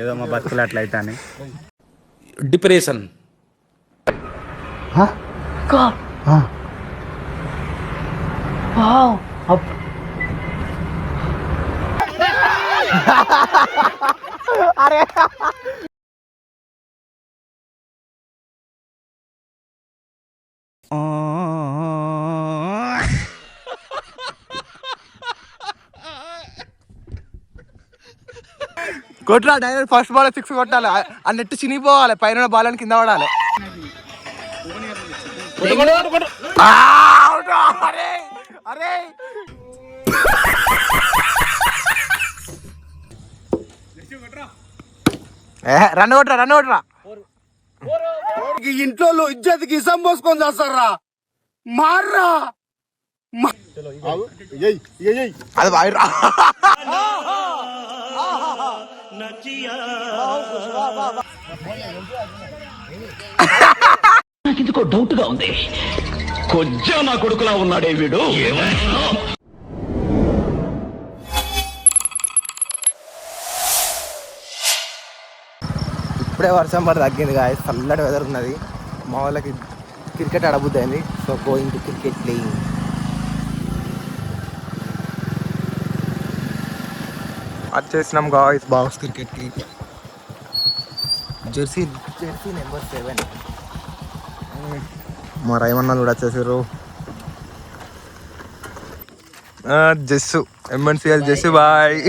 ఏదో మా బతుకులు అట్లా అవుతాని డిప్రెషన్. అరే కొట్రా డైరెక్ట్ ఫస్ట్ బాల్ 6 కొట్టాలి. ఆ నెట్ చినిగిపోవాలి, పైన బాల్ అని కింద పడాలి. అరే రన్ కొట్రా ఇంట్లో ఇజ్జత్కి ఇసం పోసుకొని చేస్తారా మార్రా. అది బాగా నాకు ఇందుకో డౌట్ గా ఉంది. కొంచెం నా కొడుకులా ఉన్నాడే వీడు. ఇప్పుడే వర్షం పడి తగ్గింది గాయస్, చల్లటి వెదర్ ఉన్నది. మా వాళ్ళకి క్రికెట్ ఆడబుద్ది అయింది. So going to cricket playing. వచ్చేసినాం గాయస్ బాక్స్ క్రికెట్కి. జెర్సీ నెంబర్ 7 మా రైమన్నాలు కూడా వచ్చేసారు. జస్సు MNCL జస్సు బాయ్.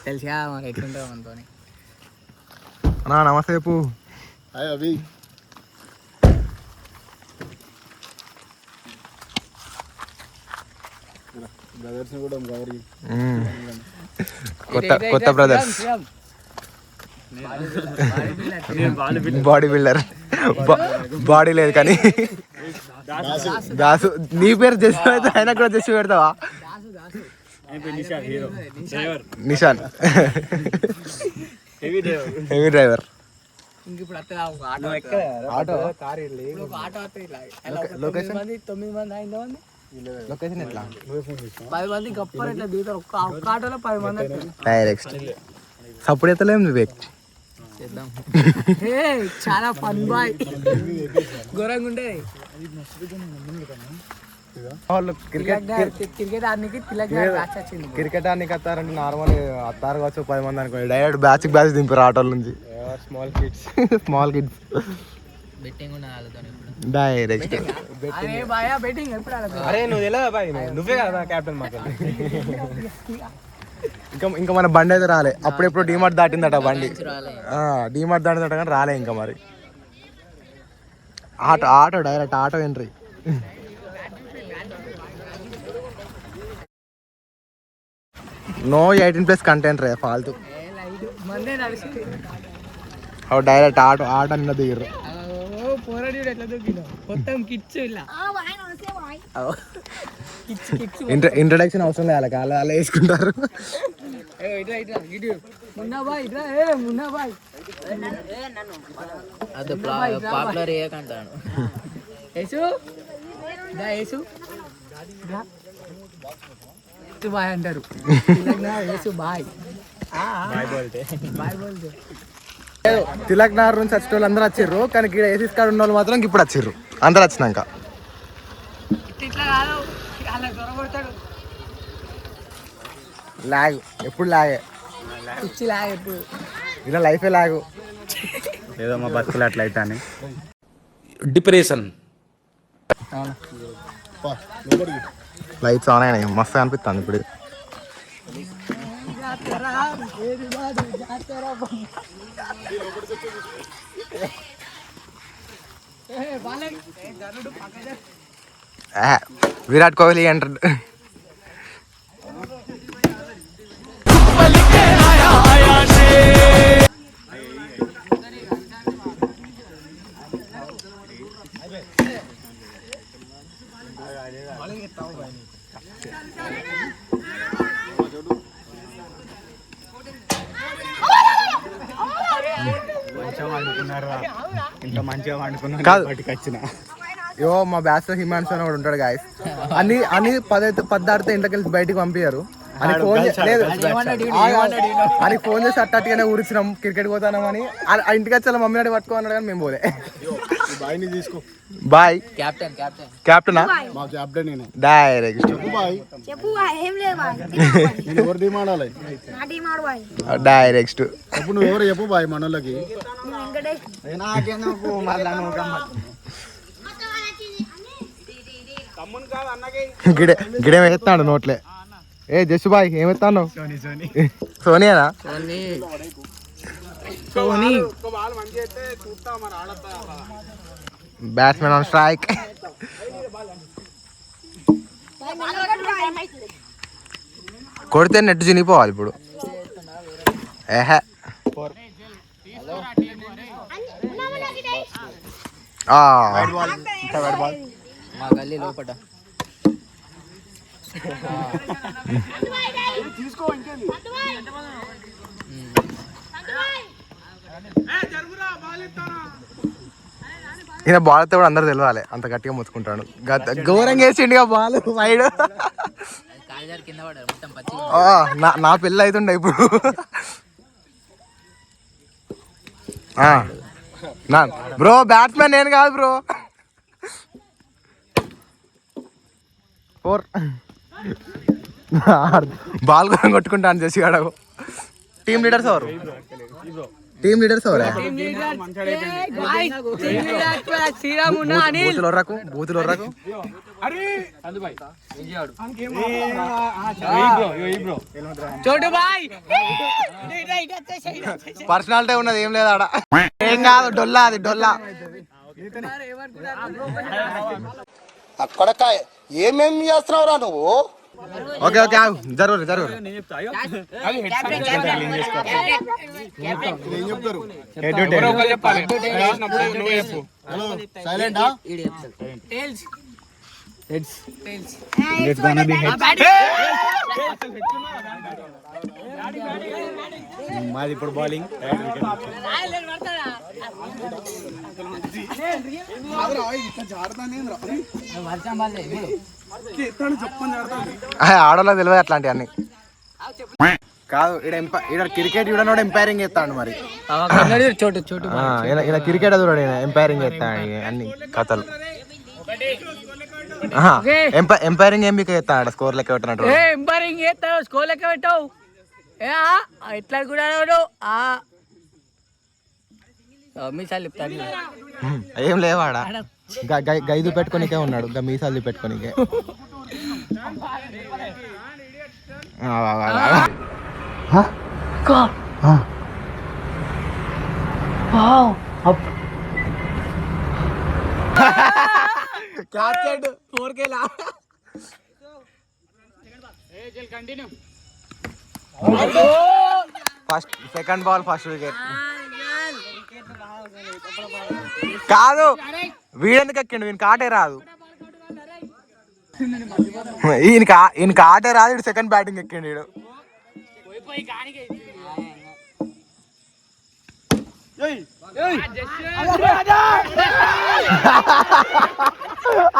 తెలిసిగా మరి ఎట్లుంటుందో మనతో. అన్నా నమస్తే చెప్పు. హాయ్ అభి. బ్రదర్స్ కూడా గౌరీ కొత్త బ్రదర్స్. Body builder. బాడీ లేదు కానీ దాసు. నీ పేరు జస్సు అయితే ఆయన కూడా జస్సు పెడతావా? నిషాన్ హెవీ డ్రైవర్. తొమ్మిది మంది 5 మంది లొకేషన్ ఎట్లా? 10 మంది గప్పర్ ఎట్లా దిగుతారు. ఒక్క ఆటోలో 10 మంది డైరెక్ట్ సపోర్ట్ ఎత్తలేం వివేక్. చాలా ఫన్ బాయ్. ఘోరంగా ఉండే క్రికెట్ ఆడడానికి క్రికెట్ ఆడడానికి వస్తారంటే నార్మల్ వస్తారు కావచ్చు 10 మంది అనుకోండి. డైరెక్ట్ బ్యాచ్ దింపారు ఆటోల నుంచి. Small kids betting direct. Betting ఎప్పుడు అరే నువ్వు తెలియదా బాయ్, నువ్వే కదా క్యాప్టెన్ మాకు. ఇంకా మన బండి అయితే రాలే. అప్పుడెప్పుడు డీమార్ట్ దాటిందట బండి. డీమార్ట్ దాటిందట కానీ రాలే ఇంకా. మరి auto direct auto entry. No 18+ content రే ఫాల్తు. డైరెక్ట్ ఆటో నిన్న దిగిర్రు. ఇంట్రడక్షన్ అవసరం లేదు, అలా వేసుకుంటారు. పాపులర్ ఏకంటాను బాయ్ అంటారు. బాయ్ తిలక్ నగర్ నుంచి వచ్చిన వాళ్ళు అందరూ వచ్చిర్రు, కానీ ఇక్కడ ఏసీస్ కార్డు ఉన్న వాళ్ళు మాత్రం ఇప్పుడు వచ్చిర్రు. అందరు వచ్చినాక లాగ్ ఎప్పుడు లాగే. ఇలా లైఫే లాగు. ఏదో మా బతుకులు అట్లా అవుతాని డిప్రెషన్. లైట్స్ ఆన్ అయినాయి, మస్తు అనిపిస్తుంది ఇప్పుడు. విరాట్ కోహ్లీ అంటాడు. ఇంత మంచిగా వండుకున్నా బయటికి వచ్చిన. యో మా బ్యాచ్ లో హిమాన్స్ అని కూడా ఉంటాడు గాయస్. అన్ని 10 దాటితే ఇంట్లోకి వెళ్ళి బయటికి పంపించారు. అని ఫోన్ లేదు అని ఫోన్ చేసి అట్టట్టుగానే ఊరిచ్చినాం క్రికెట్ పోతానమని ఆ ఇంటికి వచ్చి మమ్మీ డాడీ పట్టుకోమన్నాడు కానీ మేము పోలే. బాయ్ని తీసుకో. బాయ్ కెప్టెనా మా కెప్టెన్ నేను. డైరెక్ట్ బాయ్ చెప్పు ఏం లేదు బాయ్. నేను ఎవరు టీం ఆడాలి? నా టీం ఆడు బాయ్. డైరెక్ట్ చెప్పు నువ్వు ఎవరు చెప్పు బాయ్ మనోళ్ళకి. వెంకటేష్. నాకేందుకు మళ్ళా నువ్వు గమ్మత్. గిడేం ఎత్తాడు నోట్లే. ఏ జస్ బాయ్ ఏమెత్తాను? సోనియానా? సోనీ బ్యాట్స్మెన్ ఆన్ స్ట్రైక్. కొడితే నెట్ చినిగిపోవాలి ఇప్పుడు. ఏహే మా గల్లీ లోపట ఈయన బాల్ కూడా అందరు తెలియాలి, అంత గట్టిగా ముచ్చుకుంటాడు. ఘోరంగా వేసిండు బాల్ వైడ్. నా పెళ్ళి అవుతుండే ఇప్పుడు. బ్రో బ్యాట్స్మెన్ నేను కాదు బ్రో. 4 బాల్ కూడా కొట్టుకుంటాను చేసి కాడకు. టీమ్ లీడర్స్ ఎవరు? టీమ్ లీడర్స్ ఎవరా? బూతులు వర్రకు పర్సనాలిటీ ఉన్నది ఏం లేదు ఆడ. ఏం కాదు డొల్లా, అది డొల్లా. అక్కడ ఏమేమి చేస్తున్నావురా నువ్వు? ఓకే ఓకే జరుగురు జరుగురు. ఏం చెప్తారు? సైలెంటా? మాది ఇప్పుడు బౌలింగ్. ఆడలో తెలియదు అట్లాంటి అన్ని కాదు. ఇక్కడ క్రికెట్ చూడనోడు ఎంపైరింగ్ చేస్తాడు మరి. ఇలా క్రికెట్ చూడండి ఎంపైరింగ్ చేస్తాడు అన్ని కథలు. ఎంపైరింగ్ ఏం మీకు చేస్తాడు? స్కోర్ లెక్క పెట్టినట్టు ఎంపైరింగ్ చేస్తావు, స్కోర్ లెక్క పెట్టావు. ఎట్లా కూడా మీసాలు చెప్తాను. ఏం లేవాడా గైదు పెట్టుకోనికే ఉన్నాడు, మీసాలు పెట్టుకోనికే. First second ball first wicket. కాదు వీడెందుకు ఎక్కిండు? వీనికి ఆటే రాదు. ఈయనకి ఆటే రాదు. ఇటు సెకండ్ బ్యాటింగ్ ఎక్కిండు వీడు.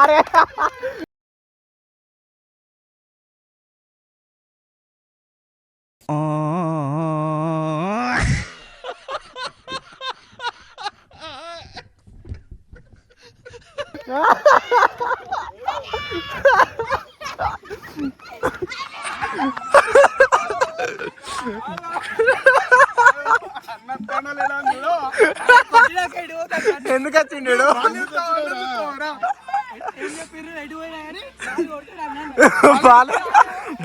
అరే ఎందుకు వచ్చిండు?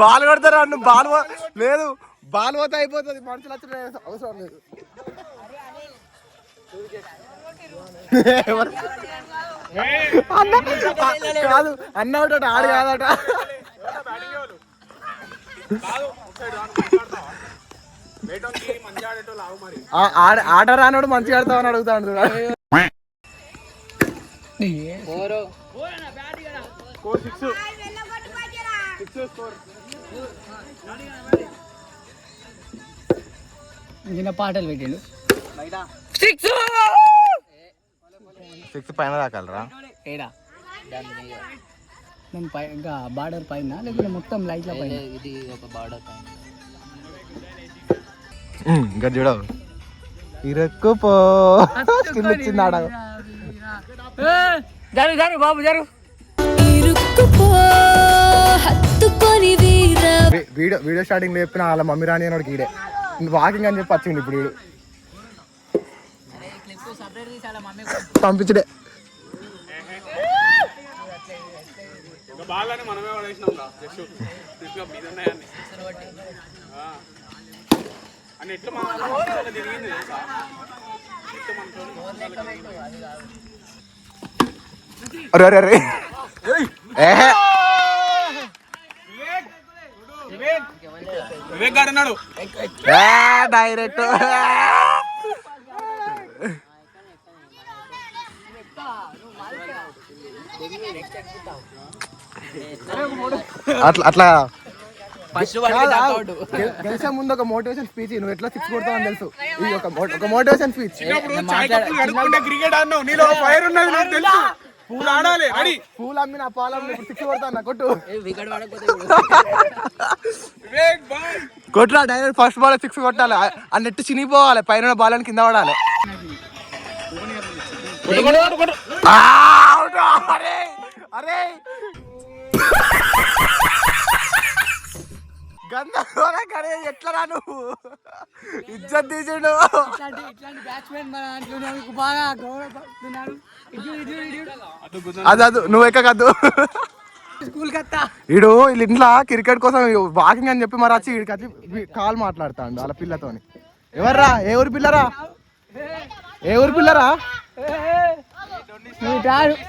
బాల్ కొడతారా? బాల్ లేదు, బాల్ పోతే అయిపోతుంది. మనుషులు వచ్చిన అవసరం లేదు. కాదు అన్న ఒకటి ఆడు కాదట. ఆట రానోడు మంచిగా ఆడతామని అడుగుతాడు. పాటలు పెట్టిండు. 6 పైన దాకాలరా? నేను పై ఇంకా బార్డర్ పైన లేకపోతే మొత్తం లైట్ల పైన ఇది ఒక బార్డర్ పైన ఇంకా చూడవు ఇరక్కుపో స్కిల్ ఇచ్చింది ఆడ జరు జరు బాబు జరు వీడియో స్టార్టింగ్ చెప్పిన వాళ్ళ మమ్మీ రాని అని ఈడే వాకింగ్ అని చెప్పి వచ్చింది ఇప్పుడు వీడు పంపించడే అరే అరే అరే వివేక్ గాడు అన్నాడు డైరెక్ట్ అట్లా అట్లా గెలిచే ముందు ఒక మోటివేషన్ స్పీచ్ నువ్వు ఎట్లా సిక్స్ కొడతావు అని తెలుసు ఇది ఒక మోటివేషన్ స్పీచ్ క్రికెట్ ఆడినావు నీలో ఫైర్ ఉన్నది నాకు తెలుసు పూలు ఆడాలి అడి పూలు అమ్మి నా పాలు అమ్మి సిక్స్ కొడతాను నా కొట్టు కొట్టురా డైరెక్ట్ ఫస్ట్ బాల్ సిక్స్ కొట్టాలి ఆ నెట్ చినిగిపోవాలి పైన బాల్ అని కింద పడాలి అరే ఎట్లా రా నువ్వు ఇజ్జత్ తీసిండు ఇట్లాంటి బ్యాట్స్మెన్ మన దాంట్లో బాగా గౌరవపడుతున్నారు అది నువ్వు ఎక్కదు స్కూల్ కత్తా వీడు వీళ్ళ ఇంట్లో క్రికెట్ కోసం వాకింగ్ అని చెప్పి మరి వచ్చి వీడికి వచ్చి కాల్ మాట్లాడుతాడు వాళ్ళ పిల్లతోని ఎవర్రా ఏ ఊరి పిల్లరా ఏ ఊరి పిల్లరా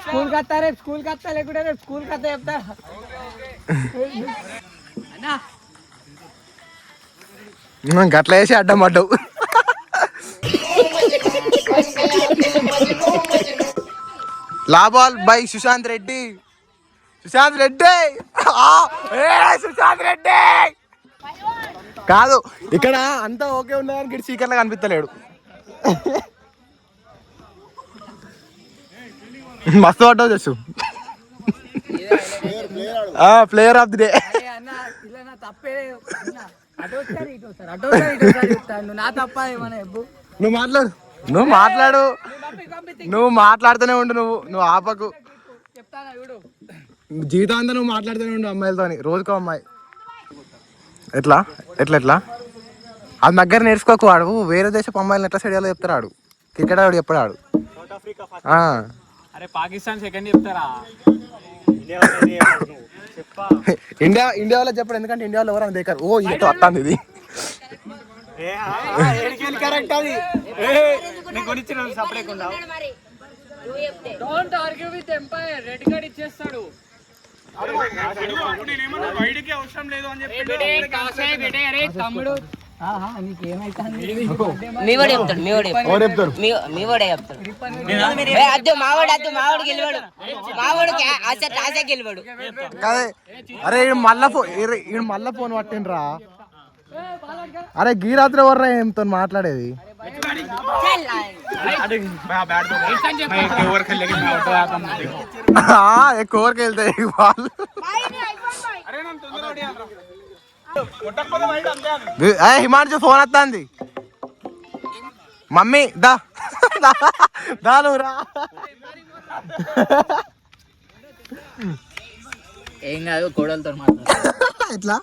స్కూల్ కత్తా రేపు స్కూల్ కత్తా లేకుంటే రేపు స్కూల్ కత్తా చెప్తా గట్ల వేసి అడ్డం పడ్డావు లాబాల్ బై సుశాంత్ రెడ్డి సుశాంత్ రెడ్డి సుశాంత్ రెడ్డి కాదు ఇక్కడ అంతా ఓకే ఉండడానికి ఇక్కడ చీకర్లా కనిపిస్తలేడు మస్తు పడ్డావు చేసు ప్లేయర్ ఆఫ్ ది డే తప్పే అటు వచ్చారు ఇటు వస్తారు అటు వచ్చారు ఇటు వస్తారు చెప్తాను నా తప్ప ఏమన్నా నువ్వు మాట్లాడు నువ్వు మాట్లాడుతూనే ఉండు నువ్వు ఆపకు చెప్తానా చూడు జీవితం అంతా నువ్వు మాట్లాడుతూనే ఉండు అమ్మాయిలతోని రోజుకో అమ్మాయి ఎట్లా ఎట్లా ఎట్లా అది దగ్గర నేర్చుకోకు వాడు వేరే దేశపు అమ్మాయిలను ఎట్లా స్టేడియాలో చెప్తారు ఆడు క్రికెట్ ఆడు చెప్పాడు ఆడు అరే పాకిస్తాన్ సెకండ్ చెప్తారా ఇండియా వాళ్ళకి చెప్పాడు ఎందుకంటే ఇండియాలో ఎవరైనా దేకారు ఓ ఇది వస్తుంది ఇది కరెక్ట్ అది నేను కొనిచ్చిన సపరేకుండా don't argue with umpire red card ఇచ్చేస్తాడు వైడ్కి అవసరం లేదు అని చెప్పి తమ్ముడు అరే మళ్ళా ఫోన్ పట్టిండ్రా అరే గీరాత్రి ఎవర్రా ఏంతో మాట్లాడేది కోరికి వెళ్తాయి వాళ్ళు హిమాంశు ఫోన్ వస్తుంది మమ్మీ దా నువ్వు రా ఏం కాదు కోడలతో మాట్లాడు ఎట్లా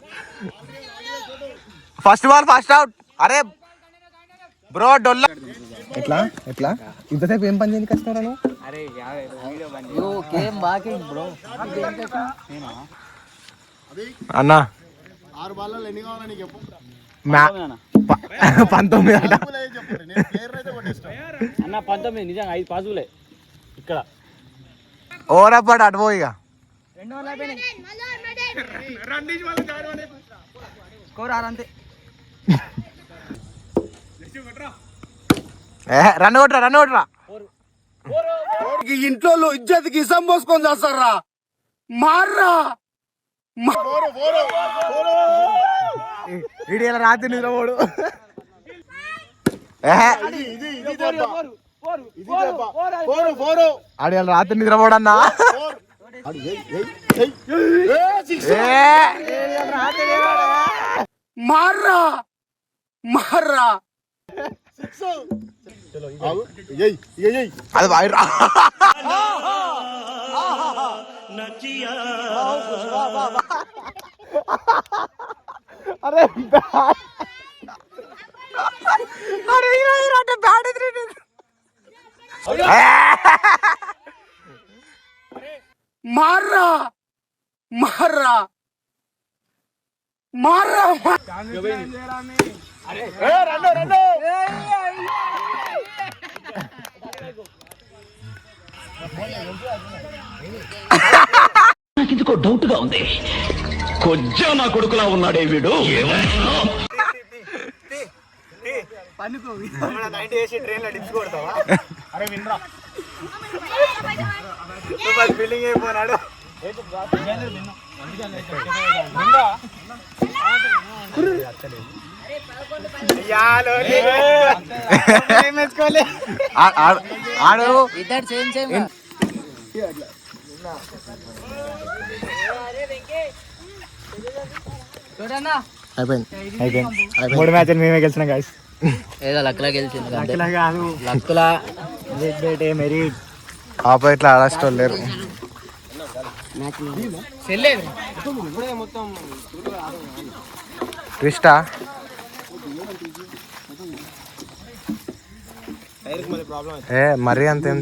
ఫస్ట్ బాల్ ఫస్ట్ అవుట్ అరే బ్రో డొల్ల ఎట్లా ఎట్లా ఇంతసేపు ఏం పని చేయడానికి వస్తారా అన్నా 19 అన్న 19 నిజంగా 5 పాసులే ఇక్కడ ఓరపాటు అటుపోయిగా రన్ కొట్రా ఇంట్లో ఇజ్జత్కి ఇసం పోసుకొని చేస్తారా మార్రా ఇడి రాత్రి నిద్రపోడు ఆడి రాత్రి నిద్రపోడన్నా మార్రా మార్రా అది వాయిరా అరే మార్రా మార్రా మార్రా నాకెందుకో డౌట్ గా ఉంది కొజ్జా నా కొడుకులా ఉన్నాడే వీడు ట్రైన్ లో డిప్స్ కొడతావా? అరే వినరా బిల్డింగ్ అయిపోయినాడు. ఆడు ఇద్దరు సేమ్ సేమ్ చూడన్నా అయిపోయింది 3 మ్యాచ్లు మేమే గెలిచినాం గాయస్. ఏదో లక్కలా గెలిచింది అంతే. ఇలా కాదు లక్కులా మెరిట్ ఆపోజిట్లో ఆడాస్టోళ్ళు లేరు. చెల్లేదు ట్విస్టా ఏ మరీ అంతేం